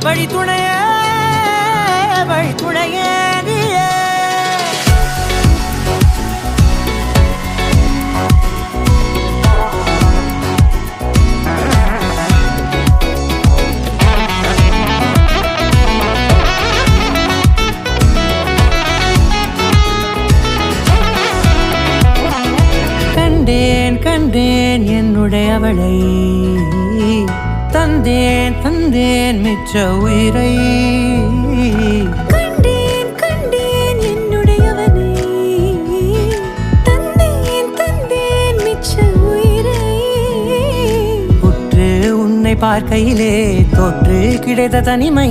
வழித்துணையே வழித்துணையே நீயே. கண்டேன் கண்டேன் என்னுடையவளை, தந்தேன் தந்தேன் மிச்ச உயிரை. கண்டேன் கண்டேன் என்னுடையவனை, தந்தேன் தந்தேன் மிச்ச உயிரை. உற்று உன்னை பார்க்கையிலே தோற்று கிடைத்த தனிமை